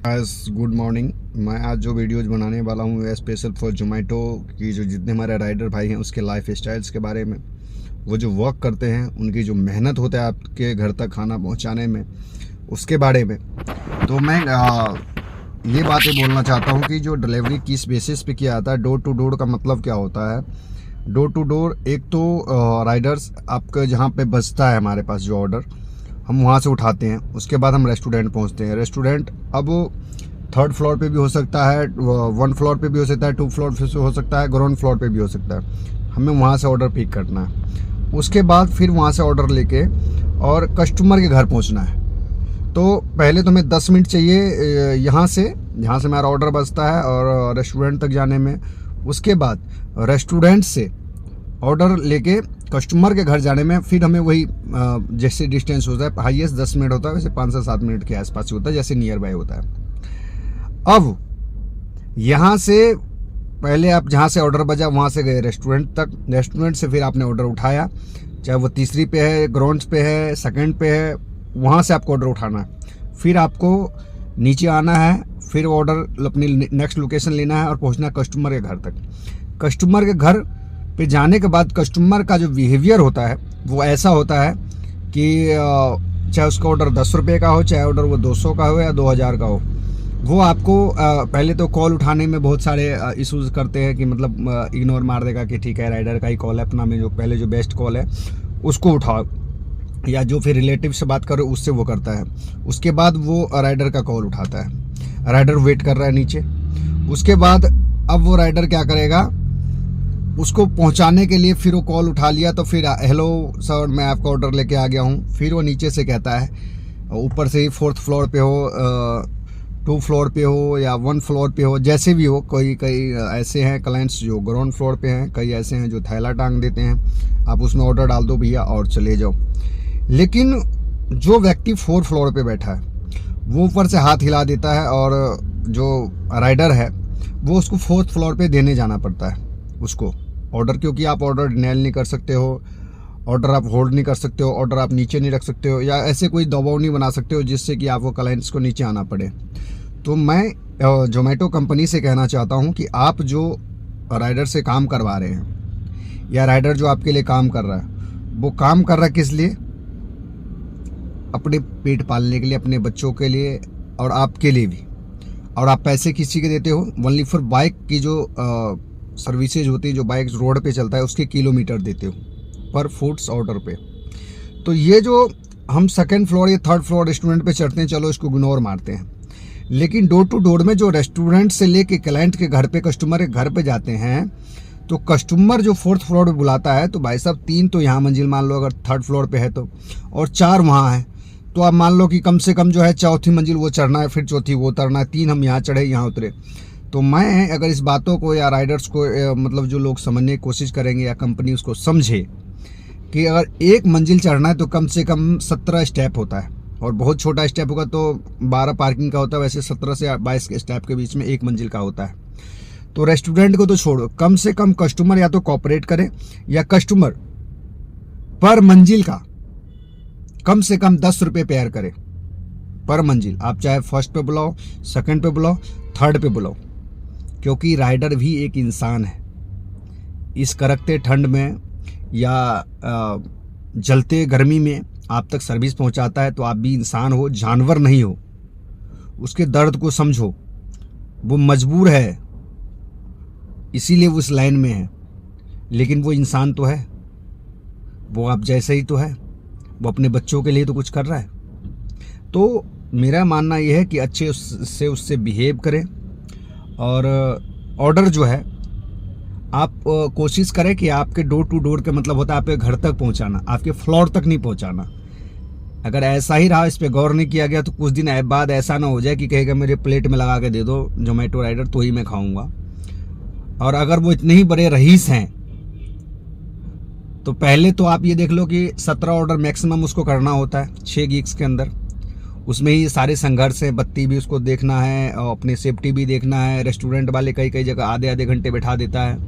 Guys good morning. मैं आज जो वीडियोज बनाने वाला हूँ वह स्पेशल फॉर जोमेटो की जो जितने हमारे राइडर भाई हैं उसके लाइफ स्टाइल्स के बारे में, वो जो वर्क करते हैं उनकी जो मेहनत होता है आपके घर तक खाना पहुँचाने में, उसके बारे में। तो मैं ये बातें बोलना चाहता हूँ कि जो डिलीवरी किस बेसिस पे किया जाता है, डोर टू डोर का मतलब क्या होता है। डोर टू डोर एक तो राइडर्स आपका जहाँ पे बचता है हमारे पास जो ऑर्डर, हम वहाँ से उठाते हैं, उसके बाद हम रेस्टोरेंट पहुँचते हैं। रेस्टोरेंट अब 3rd फ्लोर पे भी हो सकता है, 1 फ्लोर पे भी हो सकता है, 2 फ्लोर पे हो सकता है, ग्राउंड फ्लोर पे भी हो सकता है। हमें वहाँ से ऑर्डर पिक करना है, उसके बाद फिर वहाँ से ऑर्डर लेके और कस्टमर के घर पहुँचना है। तो पहले तो हमें 10 मिनट चाहिए यहाँ से हमारा ऑर्डर बचता है और रेस्टोरेंट तक जाने में। उसके बाद रेस्टोरेंट से ऑर्डर लेके कस्टमर के घर जाने में फिर हमें वही जैसे डिस्टेंस होता है, हाईएस्ट 10 मिनट होता है, वैसे 5 से 7 मिनट के आसपास ही होता है, जैसे नियर बाय होता है। अब यहाँ से पहले आप जहाँ से ऑर्डर बजा वहाँ से गए रेस्टोरेंट तक, रेस्टोरेंट से फिर आपने ऑर्डर उठाया, चाहे वो तीसरी पे है, ग्राउंड पे है, सेकंड पे है, वहाँ से आपको ऑर्डर उठाना है। फिर आपको नीचे आना है, फिर ऑर्डर अपनी नेक्स्ट लोकेशन लेना है और पहुँचना है कस्टमर के घर तक। कस्टमर के घर पे जाने के बाद कस्टमर का जो बिहेवियर होता है वो ऐसा होता है कि चाहे उसका ऑर्डर 10 रुपये का हो, चाहे ऑर्डर वो 200 का हो या 2000 का हो, वो आपको पहले तो कॉल उठाने में बहुत सारे इश्यूज़ करते हैं कि मतलब इग्नोर मार देगा कि ठीक है राइडर का ही कॉल है, अपना में जो पहले जो बेस्ट कॉल है उसको उठाओ, या जो फिर रिलेटिव से बात करो उससे वो करता है। उसके बाद वो राइडर का कॉल उठाता है, राइडर वेट कर रहा है नीचे। उसके बाद अब वो राइडर क्या करेगा, उसको पहुंचाने के लिए फिर वो कॉल उठा लिया तो फिर हेलो सर मैं आपका ऑर्डर लेके आ गया हूँ, फिर वो नीचे से कहता है, ऊपर से ही 4th फ्लोर पे हो, 2 फ्लोर पे हो या 1 फ्लोर पे हो, जैसे भी हो। कई ऐसे हैं क्लाइंट्स जो ग्राउंड फ्लोर पे हैं, कई ऐसे हैं जो थैला टांग देते हैं, आप उसमें ऑर्डर डाल दो भैया और चले जाओ। लेकिन जो व्यक्ति 4 फ्लोर पे बैठा है वो ऊपर से हाथ हिला देता है और जो राइडर है वो उसको 4th फ्लोर पे देने जाना पड़ता है उसको ऑर्डर, क्योंकि आप ऑर्डर डिनाइल नहीं कर सकते हो, ऑर्डर आप होल्ड नहीं कर सकते हो, ऑर्डर आप नीचे नहीं रख सकते हो, या ऐसे कोई दबाव नहीं बना सकते हो जिससे कि आपको क्लाइंट्स को नीचे आना पड़े। तो मैं जोमेटो कंपनी से कहना चाहता हूं कि आप जो राइडर से काम करवा रहे हैं या राइडर जो आपके लिए काम कर रहा है, वो काम कर रहा है किस लिए? अपने पेट पालने के लिए, अपने बच्चों के लिए और आपके लिए भी। और आप पैसे किसी के देते हो? ओनली फॉर बाइक की जो सर्विसेज होती है, जो बाइक रोड पे चलता है उसके किलोमीटर देते हो पर फूड्स ऑर्डर पे। तो ये जो हम 2nd फ्लोर या 3rd फ्लोर रेस्टोरेंट पे चढ़ते हैं, चलो इसको इग्नोर मारते हैं, लेकिन डोर टू डोर में जो रेस्टोरेंट से लेके क्लाइंट के घर पे, कस्टमर के घर पे जाते हैं, तो कस्टमर जो 4th फ्लोर पे बुलाता है, तो भाई साहब 3 तो यहाँ मंजिल मान लो अगर 3rd फ्लोर पे है तो, और 4 वहाँ है, तो आप मान लो कि कम से कम जो है 4थी मंजिल वो चढ़ना है, फिर 4थी वो उतरना है, 3 हम यहाँ चढ़े यहाँ उतरे। तो मैं अगर इस बातों को या राइडर्स को मतलब जो लोग समझने की कोशिश करेंगे या कंपनी उसको समझे कि अगर 1 मंजिल चढ़ना है तो कम से कम 17 स्टेप होता है, और बहुत छोटा स्टेप होगा तो 12 पार्किंग का होता है, वैसे 17 से 22 के स्टेप के बीच में 1 मंजिल का होता है। तो रेस्टोरेंट को तो छोड़ो, कम से कम कस्टमर या तो कॉपरेट करे या कस्टमर पर मंजिल का कम से कम 10 रुपये पेयर करे पर मंजिल। आप चाहे 1st पे बुलाओ, 2nd पे बुलाओ, 3rd पे बुलाओ, क्योंकि राइडर भी एक इंसान है। इस कड़कते ठंड में या जलते गर्मी में आप तक सर्विस पहुंचाता है, तो आप भी इंसान हो, जानवर नहीं हो। उसके दर्द को समझो, वो मजबूर है इसीलिए वो इस लाइन में है, लेकिन वो इंसान तो है, वो आप जैसे ही तो है, वो अपने बच्चों के लिए तो कुछ कर रहा है। तो मेरा मानना यह है कि अच्छे से उससे बिहेव करें, और ऑर्डर जो है आप कोशिश करें कि आपके डोर टू डोर का मतलब होता है आपके घर तक पहुंचाना, आपके फ्लोर तक नहीं पहुंचाना। अगर ऐसा ही रहा, इस पे गौर नहीं किया गया, तो कुछ दिन बाद ऐसा ना हो जाए कि कहेगा मेरे प्लेट में लगा के दे दो जोमेटो राइडर तो ही मैं खाऊंगा। और अगर वो इतने ही बड़े रईस हैं तो पहले तो आप ये देख लो कि 17 ऑर्डर मैक्सिमम उसको करना होता है 6 गिग्स के अंदर। उसमें ही सारे संघर्ष है, बत्ती भी उसको देखना है और अपनी सेफ्टी भी देखना है। रेस्टोरेंट वाले कई जगह आधे घंटे बैठा देता है,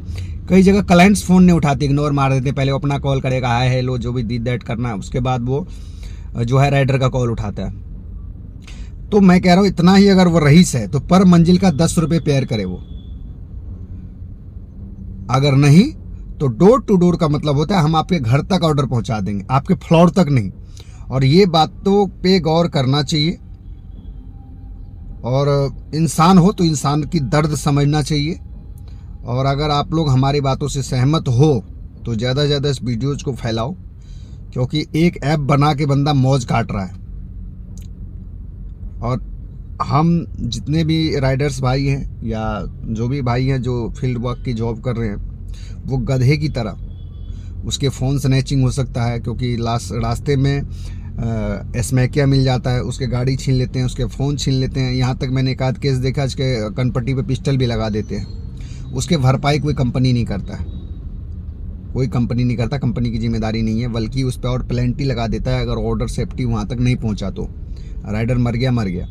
कई जगह क्लाइंट्स फ़ोन नहीं उठाते, इग्नोर मार देते। पहले वो अपना कॉल करेगा, हाय हेलो जो भी दी दैट करना है, उसके बाद वो जो है राइडर का कॉल उठाता है। तो मैं कह रहा हूँ इतना ही अगर वो रईस है तो पर मंजिल का 10 रुपये पेयर करे वो, अगर नहीं तो डोर टू डोर का मतलब होता है हम आपके घर तक ऑर्डर पहुंचा देंगे, आपके फ्लोर तक नहीं। और ये बातों पे गौर करना चाहिए, और इंसान हो तो इंसान की दर्द समझना चाहिए। और अगर आप लोग हमारी बातों से सहमत हो तो ज़्यादा से ज़्यादा इस वीडियोज़ को फैलाओ, क्योंकि एक ऐप बना के बंदा मौज काट रहा है। और हम जितने भी राइडर्स भाई हैं या जो भी भाई हैं जो फील्ड वर्क की जॉब कर रहे हैं, वो गधे की तरह उसके फ़ोन स्नैचिंग हो सकता है, क्योंकि रास्ते में स्मैकिया मिल जाता है, उसके गाड़ी छीन लेते हैं, उसके फ़ोन छीन लेते हैं। यहाँ तक मैंने एक आध केस देखा उसके कनपट्टी पे पिस्टल भी लगा देते हैं। उसके भरपाई कोई कंपनी नहीं करता है, कोई कंपनी नहीं करता, कंपनी की जिम्मेदारी नहीं है, बल्कि उस पर और पेनल्टी लगा देता है अगर ऑर्डर सेफ्टी वहाँ तक नहीं पहुँचा तो। राइडर मर गया,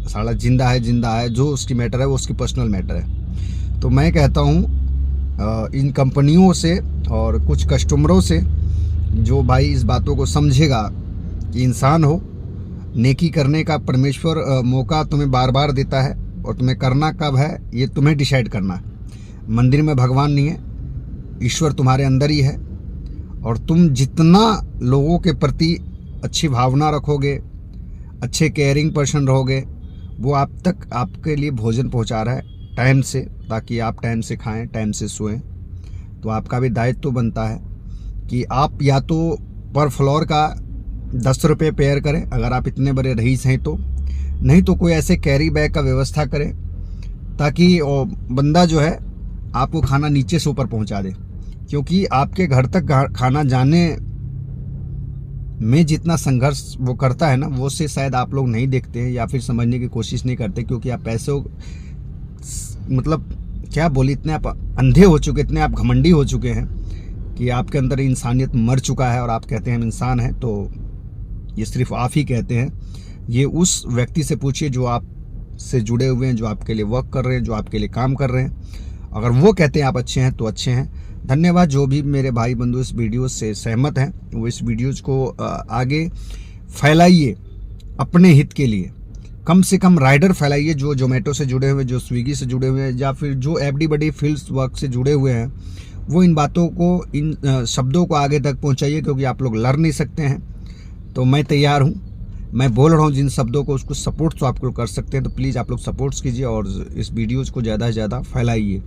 साला जिंदा है, जो उसकी मैटर है वो उसकी पर्सनल मैटर है। तो मैं कहता हूँ इन कंपनियों से और कुछ कस्टमरों से, जो भाई इस बातों को समझेगा कि इंसान हो, नेकी करने का परमेश्वर मौका तुम्हें बार बार देता है, और तुम्हें करना कब है ये तुम्हें डिसाइड करना है। मंदिर में भगवान नहीं है, ईश्वर तुम्हारे अंदर ही है। और तुम जितना लोगों के प्रति अच्छी भावना रखोगे, अच्छे केयरिंग पर्सन रहोगे, वो आप तक आपके लिए भोजन पहुंचा रहा है टाइम से, ताकि आप टाइम से खाएं, टाइम से सोएं। तो आपका भी दायित्व तो बनता है कि आप या तो पर फ्लोर का 10 रुपये पेयर करें अगर आप इतने बड़े रईस हैं तो, नहीं तो कोई ऐसे कैरी बैग का व्यवस्था करें ताकि बंदा जो है आपको खाना नीचे से ऊपर पहुंचा दे। क्योंकि आपके घर तक खाना जाने में जितना संघर्ष वो करता है ना, वो से शायद आप लोग नहीं देखते हैं या फिर समझने की कोशिश नहीं करते, क्योंकि आप पैसों मतलब क्या बोले, इतने आप अंधे हो चुके, इतने आप घमंडी हो चुके हैं कि आपके अंदर इंसानियत मर चुका है। और आप कहते हैं हम इंसान हैं, तो ये सिर्फ आप ही कहते हैं। ये उस व्यक्ति से पूछिए जो आप से जुड़े हुए हैं, जो आपके लिए वर्क कर रहे हैं, जो आपके लिए काम कर रहे हैं। अगर वो कहते हैं आप अच्छे हैं तो अच्छे हैं। धन्यवाद। जो भी मेरे भाई बंधु इस वीडियो से सहमत हैं वो इस वीडियोज को आगे फैलाइए अपने हित के लिए। कम से कम राइडर फैलाइए जो जोमेटो से जुड़े हुए, जो स्विगी से जुड़े हुए हैं, या फिर जो एफडी बडी फील्ड वर्क से जुड़े हुए हैं, वो इन बातों को, इन शब्दों को आगे तक पहुंचाइए, क्योंकि आप लोग लड़ नहीं सकते हैं। तो मैं तैयार हूं, मैं बोल रहा हूं जिन शब्दों को, उसको सपोर्ट तो आप लोग कर सकते हैं। तो प्लीज़ आप लोग सपोर्ट्स कीजिए और इस वीडियोज़ को ज़्यादा से ज़्यादा फैलाइए।